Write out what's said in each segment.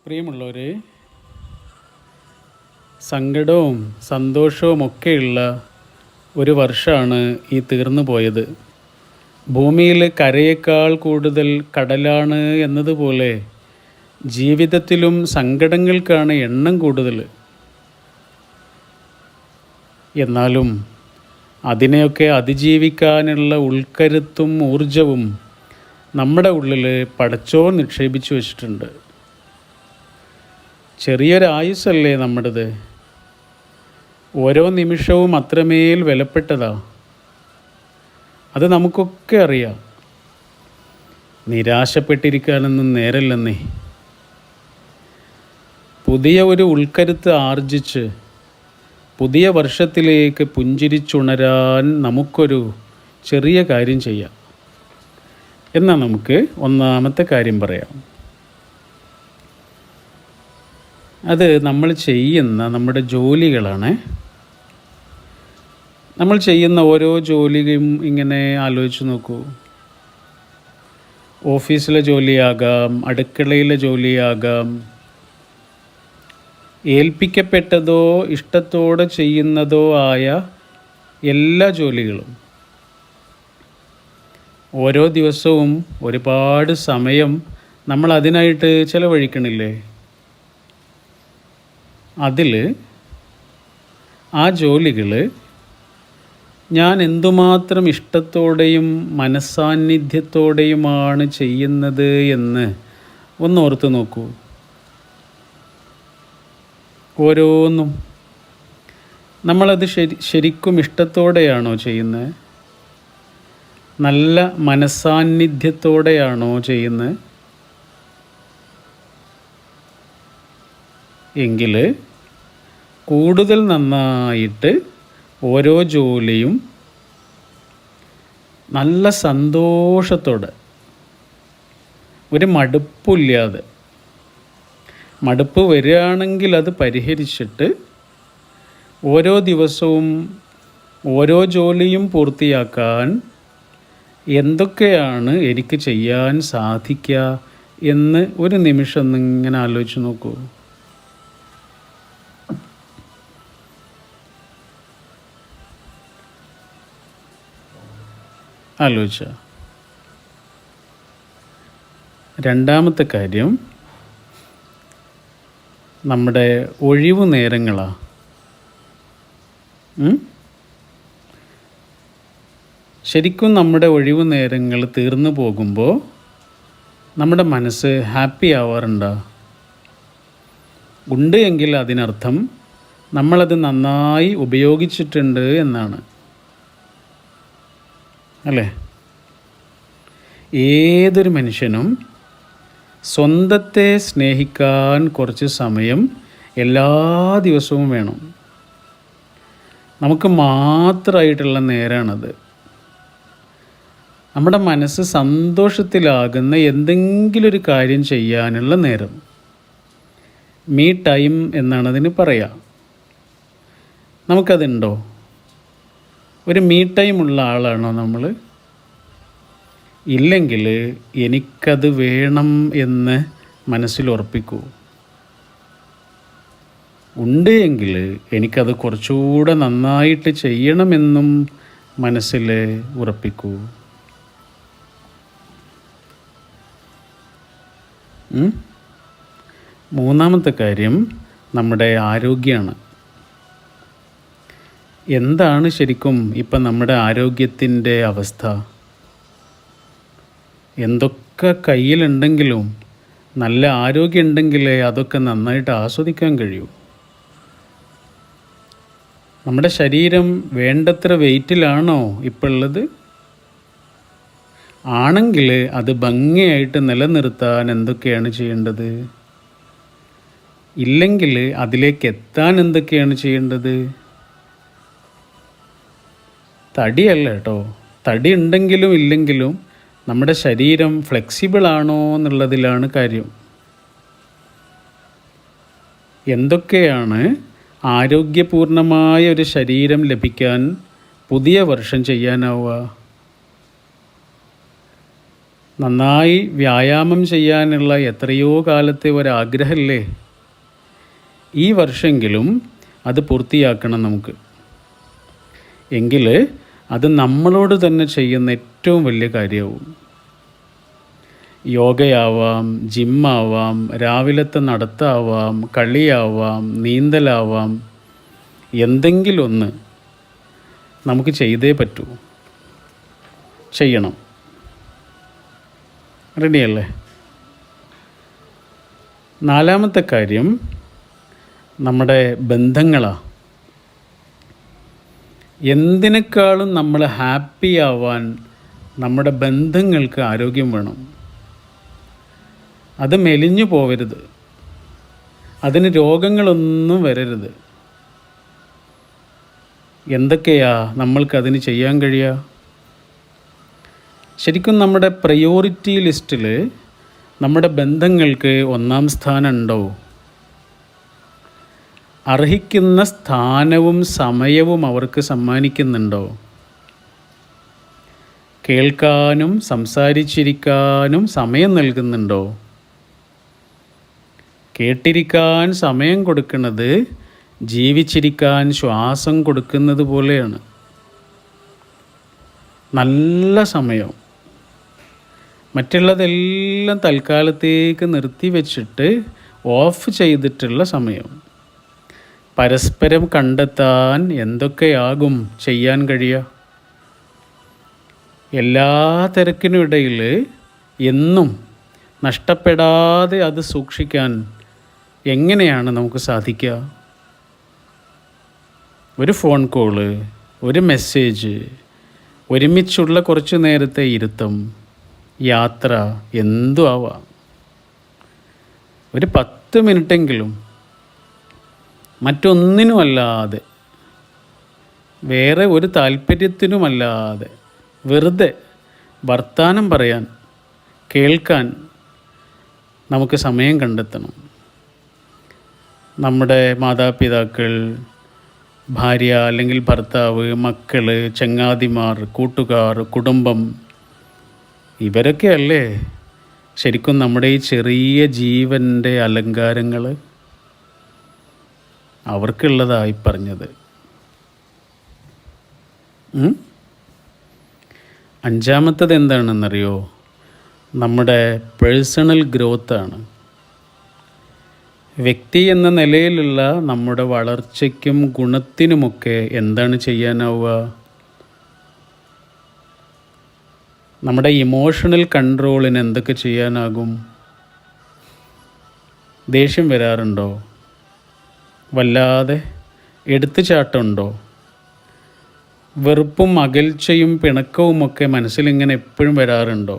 പ്രിയമുള്ളവരെ, സങ്കടവും സന്തോഷവും ഒക്കെയുള്ള ഒരു വർഷമാണ് ഈ തീർന്നു പോയത്. ഭൂമിയിൽ കരയേക്കാൾ കൂടുതൽ കടലാണ് എന്നതുപോലെ ജീവിതത്തിലും സങ്കടങ്ങൾക്കാണ് എണ്ണം കൂടുതൽ. എന്നാലും അതിനെയൊക്കെ അതിജീവിക്കാനുള്ള ഉൾക്കരുത്തും ഊർജവും നമ്മുടെ ഉള്ളിൽ പടച്ചോൻ നിക്ഷേപിച്ചു വച്ചിട്ടുണ്ട്. ചെറിയൊരായുസ്സല്ലേ നമ്മുടേത്. ഓരോ നിമിഷവും അത്രമേൽ വിലപ്പെട്ടതാ. അത് നമുക്കൊക്കെ അറിയാം. നിരാശപ്പെട്ടിരിക്കാനൊന്നും നേരല്ലെന്നേ. പുതിയ ഒരു ഉൾക്കരുത്ത് ആർജിച്ച് പുതിയ വർഷത്തിലേക്ക് പുഞ്ചിരിച്ചുണരാൻ നമുക്കൊരു ചെറിയ കാര്യം ചെയ്യാം. എന്നാൽ നമുക്ക് ഒന്നാമത്തെ കാര്യം പറയാം. അത് നമ്മൾ ചെയ്യുന്ന നമ്മുടെ ജോലികളാണ്. നമ്മൾ ചെയ്യുന്ന ഓരോ ജോലിയും ഇങ്ങനെ ആലോചിച്ച് നോക്കൂ. ഓഫീസിലെ ജോലിയാകാം, അടുക്കളയിലെ ജോലിയാകാം, ഏൽപ്പിക്കപ്പെട്ടതോ ഇഷ്ടത്തോടെ ചെയ്യുന്നതോ ആയ എല്ലാ ജോലികളും. ഓരോ ദിവസവും ഒരുപാട് സമയം നമ്മൾ അതിനായിട്ട് ചിലവഴിക്കണില്ലേ? അതിൽ ആ ജോലികൾ ഞാൻ എന്തുമാത്രം ഇഷ്ടത്തോടെയും മനസ്സാന്നിധ്യത്തോടെയുമാണ് ചെയ്യുന്നത് എന്ന് ഒന്ന് ഓർത്ത് നോക്കൂ. ഓരോന്നും നമ്മളത് ശരിക്കും ഇഷ്ടത്തോടെയാണോ ചെയ്യുന്നത്? നല്ല മനസ്സാന്നിധ്യത്തോടെയാണോ ചെയ്യുന്നത്? എങ്കിൽ കൂടുതൽ നന്നായിട്ട് ഓരോ ജോലിയും നല്ല സന്തോഷത്തോടെ, ഒരു മടുപ്പില്ലാതെ, മടുപ്പ് വരികയാണെങ്കിൽ അത് പരിഹരിച്ചിട്ട് ഓരോ ദിവസവും ഓരോ ജോലിയും പൂർത്തിയാക്കാൻ എന്തൊക്കെയാണ് എനിക്ക് ചെയ്യാൻ സാധിക്കുക എന്ന് ഒരു നിമിഷം ഇങ്ങനെ ആലോചിച്ച് നോക്കൂ. ആലോചിച്ച. രണ്ടാമത്തെ കാര്യം നമ്മുടെ ഒഴിവു നേരങ്ങളാണ്. ശരിക്കും നമ്മുടെ ഒഴിവു നേരങ്ങൾ തീർന്നു പോകുമ്പോൾ നമ്മുടെ മനസ്സ് ഹാപ്പി ആവാറുണ്ടോ? ഉണ്ട് എങ്കിൽ അതിനർത്ഥം നമ്മളത് നന്നായി ഉപയോഗിച്ചിട്ടുണ്ട് എന്നാണ്, അല്ലേ? ഏതൊരു മനുഷ്യനും സ്വന്തത്തെ സ്നേഹിക്കാൻ കുറച്ച് സമയം എല്ലാ ദിവസവും വേണം. നമുക്ക് മാത്രമായിട്ടുള്ള നേരമാണത്. നമ്മുടെ മനസ്സ് സന്തോഷത്തിലാകുന്ന എന്തെങ്കിലും ഒരു കാര്യം ചെയ്യാനുള്ള നേരം. മീ ടൈം എന്നാണ് അതിന് പറയുക. നമുക്കതുണ്ടോ? ഒരു മീ ടൈം ഉള്ള ആളാണോ നമ്മൾ? ഇല്ലെങ്കിൽ എനിക്കത് വേണം എന്ന് മനസ്സിൽ ഉറപ്പിക്കൂ. ഉണ്ട് എങ്കിൽ എനിക്കത് കുറച്ചുകൂടെ നന്നായിട്ട് ചെയ്യണമെന്നും മനസ്സിൽ ഉറപ്പിക്കൂ. മൂന്നാമത്തെ കാര്യം നമ്മുടെ ആരോഗ്യമാണ്. എന്താണ് ശരിക്കും ഇപ്പം നമ്മുടെ ആരോഗ്യത്തിൻ്റെ അവസ്ഥ? എന്തൊക്കെ കയ്യിലുണ്ടെങ്കിലും നല്ല ആരോഗ്യം ഉണ്ടെങ്കിലേ അതൊക്കെ നന്നായിട്ട് ആസ്വദിക്കാൻ കഴിയൂ. നമ്മുടെ ശരീരം വേണ്ടത്ര വെയിറ്റിലാണോ ഇപ്പോൾ ഉള്ളത്? ആണെങ്കിൽ അത് ഭംഗിയായിട്ട് നിലനിർത്താൻ എന്തൊക്കെയാണ് ചെയ്യേണ്ടത്? ഇല്ലെങ്കിൽ അതിലേക്ക് എത്താൻ എന്തൊക്കെയാണ് ചെയ്യേണ്ടത്? തടിയല്ല കേട്ടോ. തടി ഉണ്ടെങ്കിലും ഇല്ലെങ്കിലും നമ്മുടെ ശരീരം ഫ്ലെക്സിബിൾ ആണോ എന്നുള്ളതിലാണ് കാര്യം. എന്തൊക്കെയാണ് ആരോഗ്യപൂർണമായ ഒരു ശരീരം ലഭിക്കാൻ പുതിയ വർഷം ചെയ്യാനാവുക? നന്നായി വ്യായാമം ചെയ്യാനുള്ള എത്രയോ കാലത്തെ ഒരാഗ്രഹമല്ലേ, ഈ വർഷമെങ്കിലും അത് പൂർത്തിയാക്കണം നമുക്ക്. എങ്കിൽ അത് നമ്മളോട് തന്നെ ചെയ്യുന്ന ഏറ്റവും വലിയ കാര്യമാവും. യോഗയാവാം, ജിമ്മാവാം, രാവിലത്തെ നടത്താവാം, കളിയാവാം, നീന്തലാവാം, എന്തെങ്കിലും ഒന്ന് നമുക്ക് ചെയ്തേ പറ്റൂ. ചെയ്യണം. റെഡിയല്ലേ? നാലാമത്തെ കാര്യം നമ്മുടെ ബന്ധങ്ങളാണ്. എന്തിനേക്കാളും നമ്മൾ ഹാപ്പി ആവാൻ നമ്മുടെ ബന്ധങ്ങൾക്ക് ആരോഗ്യം വേണം. അത് മെലിഞ്ഞു പോവരുത്, അതിന് രോഗങ്ങളൊന്നും വരരുത്. എന്തൊക്കെയാ നമ്മൾക്കതിന് ചെയ്യാൻ കഴിയുക? ശരിക്കും നമ്മുടെ പ്രയോറിറ്റി ലിസ്റ്റിൽ നമ്മുടെ ബന്ധങ്ങൾക്ക് ഒന്നാം സ്ഥാനം ഉണ്ടോ? അർഹിക്കുന്ന സ്ഥാനവും സമയവും അവർക്ക് സമ്മാനിക്കുന്നുണ്ടോ? കേൾക്കാനും സംസാരിച്ചിരിക്കാനും സമയം നൽകുന്നുണ്ടോ? കേട്ടിരിക്കാൻ സമയം കൊടുക്കുന്നത് ജീവിച്ചിരിക്കാൻ ശ്വാസം കൊടുക്കുന്നത് പോലെയാണ്. നല്ല സമയം. മറ്റുള്ളതെല്ലാം തൽക്കാലത്തേക്ക് നിർത്തി വച്ചിട്ട് ഓഫ് ചെയ്തിട്ടുള്ള സമയം. പരസ്പരം കണ്ടെത്താൻ എന്തൊക്കെയാകും ചെയ്യാൻ കഴിയുക? എല്ലാ തിരക്കിനും ഇടയിൽ എന്നും നഷ്ടപ്പെടാതെ അത് സൂക്ഷിക്കാൻ എങ്ങനെയാണ് നമുക്ക് സാധിക്കുക? ഒരു ഫോൺ കോള്, ഒരു മെസ്സേജ്, ഒരുമിച്ചുള്ള കുറച്ച് നേരത്തെ ഇരുത്തം, യാത്ര, എന്തും ആവാം. ഒരു 10 മിനിറ്റെങ്കിലും മറ്റൊന്നിനുമല്ലാതെ, വേറെ ഒരു താല്പര്യത്തിനുമല്ലാതെ വെറുതെ വർത്താനം പറയാൻ, കേൾക്കാൻ നമുക്ക് സമയം കണ്ടെത്തണം. നമ്മുടെ മാതാപിതാക്കൾ, ഭാര്യ അല്ലെങ്കിൽ ഭർത്താവ്, മക്കൾ, ചങ്ങാതിമാർ, കൂട്ടുകാർ, കുടുംബം, ഇവരൊക്കെയല്ലേ ശരിക്കും നമ്മുടെ ഈ ചെറിയ ജീവൻ്റെ അലങ്കാരങ്ങൾ. അവർക്കുള്ളതായി പറഞ്ഞത്. അഞ്ചാമത്തത് എന്താണെന്നറിയോ? നമ്മുടെ പേഴ്സണൽ ഗ്രോത്താണ്. വ്യക്തി എന്ന നിലയിലുള്ള നമ്മുടെ വളർച്ചയ്ക്കും ഗുണത്തിനുമൊക്കെ എന്താണ് ചെയ്യാനാവുക? നമ്മുടെ ഇമോഷണൽ കൺട്രോളിന് എന്തൊക്കെ ചെയ്യാനാകും? ദേഷ്യം വരാറുണ്ടോ? വല്ലാതെ എടുത്തുചാട്ടമുണ്ടോ? വെറുപ്പും അകൽച്ചയും പിണക്കവുമൊക്കെ മനസ്സിലിങ്ങനെ എപ്പോഴും വരാറുണ്ടോ?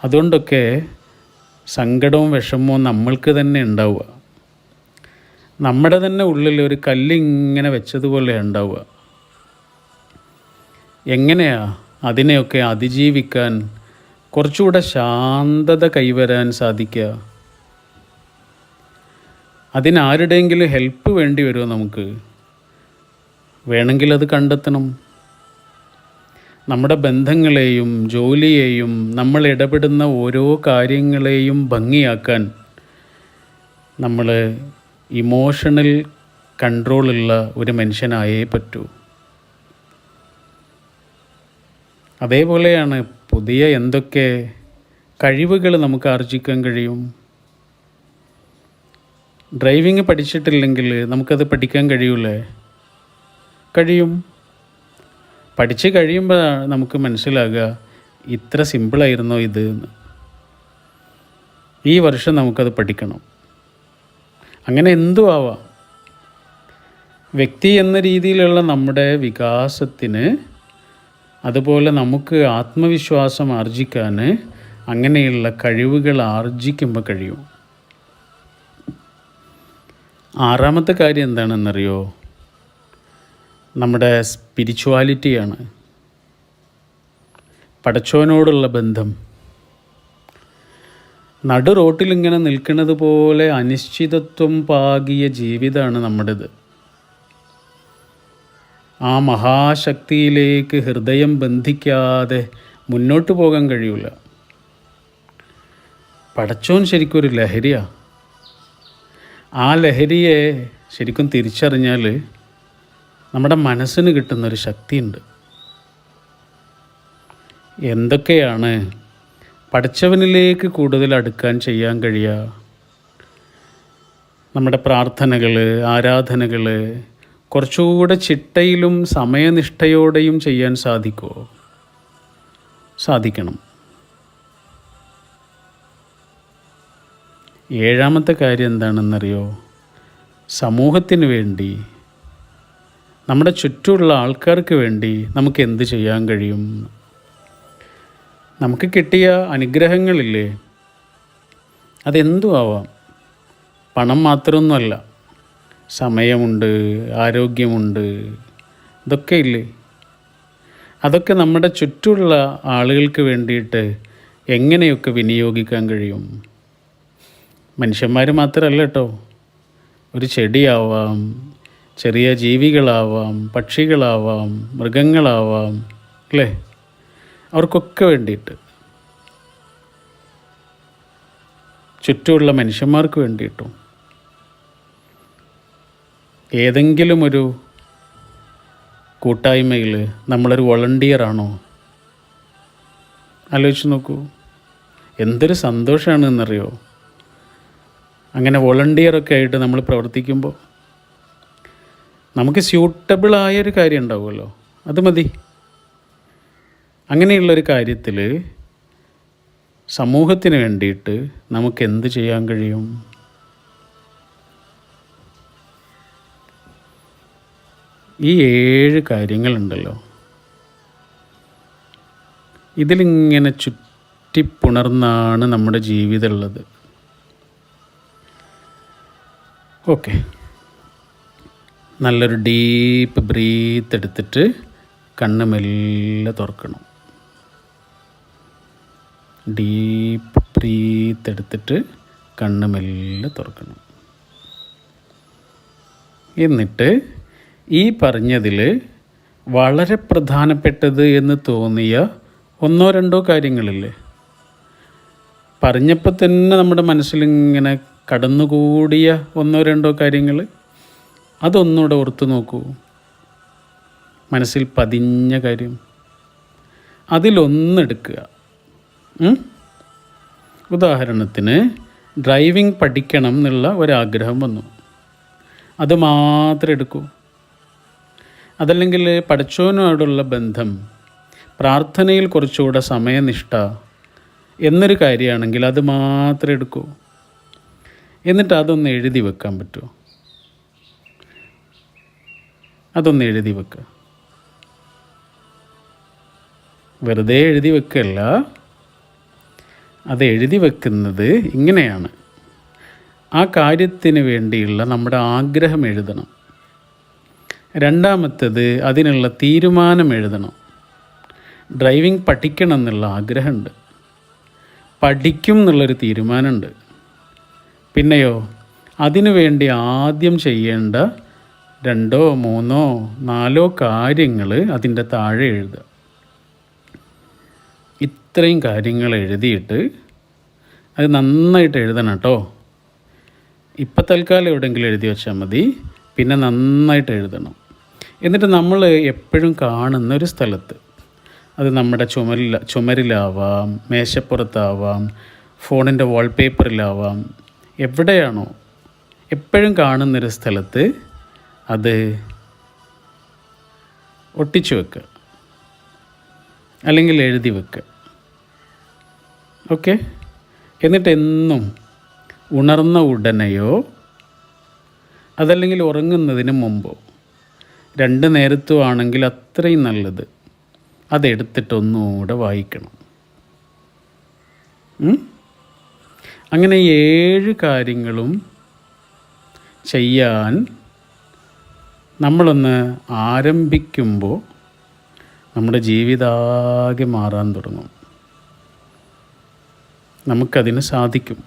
അതുകൊണ്ടൊക്കെ സങ്കടവും വിഷമവും നമ്മൾക്ക് തന്നെ ഉണ്ടാവുക. നമ്മുടെ തന്നെ ഉള്ളിൽ ഒരു കല്ലിങ്ങനെ വെച്ചതുപോലെ ഉണ്ടാവുക. എങ്ങനെയാ അതിനെയൊക്കെ അതിജീവിക്കാൻ കുറച്ചുകൂടെ ശാന്തത കൈവരാൻ സാധിക്കുക? അതിനാരുടെയെങ്കിലും ഹെൽപ്പ് വേണ്ടി വരുമോ നമുക്ക്? വേണമെങ്കിൽ അത് കണ്ടെത്തണം. നമ്മുടെ ബന്ധങ്ങളെയും ജോലിയെയും നമ്മൾ ഇടപെടുന്ന ഓരോ കാര്യങ്ങളെയും ഭംഗിയാക്കാൻ നമ്മൾ ഇമോഷണൽ കൺട്രോളുള്ള ഒരു മനുഷ്യനായേ പറ്റൂ. അതേപോലെയാണ് പുതിയ എന്തൊക്കെ കഴിവുകൾ നമുക്ക് ആർജിക്കാൻ കഴിയും. ഡ്രൈവിംഗ് പഠിച്ചിട്ടില്ലെങ്കിൽ നമുക്കത് പഠിക്കാൻ കഴിയൂലേ? കഴിയും. പഠിച്ച് കഴിയുമ്പോൾ നമുക്ക് മനസ്സിലാകുക ഇത്ര സിമ്പിളായിരുന്നോ ഇത് എന്ന്. ഈ വർഷം നമുക്കത് പഠിക്കണം. അങ്ങനെ എന്തും ആവാം. വ്യക്തി എന്ന രീതിയിലുള്ള നമ്മുടെ വികാസത്തിന്, അതുപോലെ നമുക്ക് ആത്മവിശ്വാസം ആർജിക്കാൻ അങ്ങനെയുള്ള കഴിവുകൾ ആർജിക്കുമ്പോൾ കഴിയും. ആറാമത്തെ കാര്യം എന്താണെന്നറിയോ? നമ്മുടെ സ്പിരിച്വാലിറ്റിയാണ്. പടച്ചോനോടുള്ള ബന്ധം. നടു റോട്ടിലിങ്ങനെ നിൽക്കുന്നത് പോലെ അനിശ്ചിതത്വം പാകിയ ജീവിതമാണ് നമ്മുടേത്. ആ മഹാശക്തിയിലേക്ക് ഹൃദയം ബന്ധിക്കാതെ മുന്നോട്ട് പോകാൻ കഴിയില്ല. പടച്ചോൻ ശരിക്കും ഒരു ലഹരിയാണ്. ആ ലഹരിയെ ശരിക്കും തിരിച്ചറിഞ്ഞാൽ നമ്മുടെ മനസ്സിന് കിട്ടുന്നൊരു ശക്തിയുണ്ട്. എന്തൊക്കെയാണ് പടച്ചവനിലേക്ക് കൂടുതൽ അടുക്കാൻ ചെയ്യാൻ കഴിയുക? നമ്മുടെ പ്രാർത്ഥനകൾ, ആരാധനകൾ കുറച്ചുകൂടെ ചിട്ടയിലും സമയനിഷ്ഠയോടെയും ചെയ്യാൻ സാധിക്കുമോ? സാധിക്കണം. ഏഴാമത്തെ കാര്യം എന്താണെന്നറിയോ? സമൂഹത്തിന് വേണ്ടി, നമ്മുടെ ചുറ്റുമുള്ള ആൾക്കാർക്ക് വേണ്ടി നമുക്ക് എന്ത് ചെയ്യാൻ കഴിയും? നമുക്ക് കിട്ടിയ അനുഗ്രഹങ്ങളില്ലേ, അതെന്തും ആവാം. പണം മാത്രമൊന്നുമല്ല, സമയമുണ്ട്, ആരോഗ്യമുണ്ട്, ഇതൊക്കെ ഇല്ലേ? അതൊക്കെ നമ്മുടെ ചുറ്റുമുള്ള ആളുകൾക്ക് വേണ്ടിയിട്ട് എങ്ങനെയൊക്കെ വിനിയോഗിക്കാൻ കഴിയും? മനുഷ്യന്മാർ മാത്രമല്ല കേട്ടോ, ഒരു ചെടിയാവാം, ചെറിയ ജീവികളാവാം, പക്ഷികളാവാം, മൃഗങ്ങളാവാം, അല്ലേ? അവർക്കൊക്കെ വേണ്ടിയിട്ട്, ചുറ്റുമുള്ള മനുഷ്യന്മാർക്ക് വേണ്ടിയിട്ടും. ഏതെങ്കിലും ഒരു കൂട്ടായ്മയിൽ നമ്മളൊരു വോളണ്ടിയറാണോ? ആലോചിച്ച് നോക്കൂ, എന്തൊരു സന്തോഷമാണെന്നറിയോ അങ്ങനെ വോളണ്ടിയറൊക്കെ ആയിട്ട് നമ്മൾ പ്രവർത്തിക്കുമ്പോൾ. നമുക്ക് സ്യൂട്ടബിളായൊരു കാര്യം ഉണ്ടാവുമല്ലോ, അത് മതി. അങ്ങനെയുള്ളൊരു കാര്യത്തിൽ സമൂഹത്തിന് വേണ്ടിയിട്ട് നമുക്ക് എന്ത് ചെയ്യാൻ കഴിയും? ഈ 7 കാര്യങ്ങളുണ്ടല്ലോ, ഇതിലിങ്ങനെ ചുറ്റിപ്പുണർന്നാണ് നമ്മുടെ ജീവിതമുള്ളത്. ഓക്കെ, നല്ലൊരു ഡീപ്പ് ബ്രീത്ത് എടുത്തിട്ട് കണ്ണ് മെല്ലെ തുറക്കണം. ഡീപ്പ് ബ്രീത്ത് എടുത്തിട്ട് കണ്ണ് മെല്ലെ തുറക്കണം. എന്നിട്ട് ഈ പറഞ്ഞതിൽ വളരെ പ്രധാനപ്പെട്ടത് എന്ന് തോന്നിയ 1-2 കാര്യങ്ങളില്ലേ, പറഞ്ഞപ്പോൾ തന്നെ നമ്മുടെ മനസ്സിലിങ്ങനെ കടന്നുകൂടിയ 1-2 കാര്യങ്ങൾ, അതൊന്നുകൂടെ ഓർത്ത് നോക്കൂ. മനസ്സിൽ പതിഞ്ഞ കാര്യം, അതിലൊന്നെടുക്കുക. ഉദാഹരണത്തിന് ഡ്രൈവിംഗ് പഠിക്കണം എന്നുള്ള ഒരാഗ്രഹം വന്നു, അത് മാത്രം എടുക്കൂ. അതല്ലെങ്കിൽ പടച്ചോനോടുള്ള ബന്ധം, പ്രാർത്ഥനയിൽ കുറച്ചുകൂടെ സമയനിഷ്ഠ എന്നൊരു കാര്യമാണെങ്കിൽ അത് മാത്രം എടുക്കൂ. എന്നിട്ട് അതൊന്ന് എഴുതി വെക്കാൻ പറ്റുമോ? അതൊന്ന് എഴുതി വെക്കുക. വെറുതെ എഴുതി വെക്കല്ല, അത് എഴുതി വെക്കുന്നത് ഇങ്ങനെയാണ്. ആ കാര്യത്തിന് വേണ്ടിയുള്ള നമ്മുടെ ആഗ്രഹം എഴുതണം. രണ്ടാമത്തേത്, അതിനുള്ള തീരുമാനം എഴുതണം. ഡ്രൈവിംഗ് പഠിക്കണം എന്നുള്ള ആഗ്രഹമുണ്ട്, പഠിക്കും എന്നുള്ളൊരു തീരുമാനമുണ്ട്. പിന്നെയോ, അതിനു വേണ്ടി ആദ്യം ചെയ്യേണ്ട 2, 3, 4 കാര്യങ്ങൾ അതിൻ്റെ താഴെ എഴുതുക. ഇത്രയും കാര്യങ്ങൾ എഴുതിയിട്ട് അത് നന്നായിട്ട് എഴുതണം കേട്ടോ. ഇപ്പം തൽക്കാലം എവിടെയെങ്കിലും എഴുതി വെച്ചാൽ മതി, പിന്നെ നന്നായിട്ട് എഴുതണം. എന്നിട്ട് നമ്മൾ എപ്പോഴും കാണുന്ന ഒരു സ്ഥലത്ത്, അത് നമ്മുടെ ചുമരിലാവാം, മേശപ്പുറത്താവാം, ഫോണിൻ്റെ വാൾപേപ്പറിലാവാം, എവിടെയാണോ എപ്പോഴും കാണുന്നൊരു സ്ഥലത്ത് അത് ഒട്ടിച്ചു വെക്കുക, അല്ലെങ്കിൽ എഴുതി വെക്കുക. ഓക്കെ, എന്നിട്ട് എന്നും ഉണർന്ന ഉടനെയോ അതല്ലെങ്കിൽ ഉറങ്ങുന്നതിന് മുമ്പോ, 2 നേരത്തും ആണെങ്കിൽ അത്രയും നല്ലത്, അതെടുത്തിട്ട് ഒന്നുകൂടെ വായിക്കണം. അങ്ങനെ 7 കാര്യങ്ങളും ചെയ്യാൻ നമ്മളൊന്ന് ആരംഭിക്കുമ്പോൾ നമ്മുടെ ജീവിതാകെ മാറാൻ തുടങ്ങും. നമുക്കതിന് സാധിക്കും.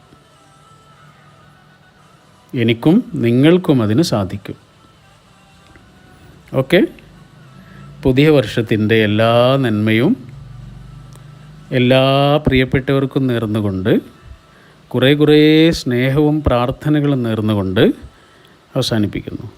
എനിക്കും നിങ്ങൾക്കും അതിന് സാധിക്കും. ഓക്കെ, പുതിയ വർഷത്തിൻ്റെ എല്ലാ നന്മയും എല്ലാ പ്രിയപ്പെട്ടവർക്കും നേർന്നുകൊണ്ട് കുറേ സ്നേഹവും പ്രാർത്ഥനകളും നേർന്നുകൊണ്ട് അവസാനിപ്പിക്കുന്നു.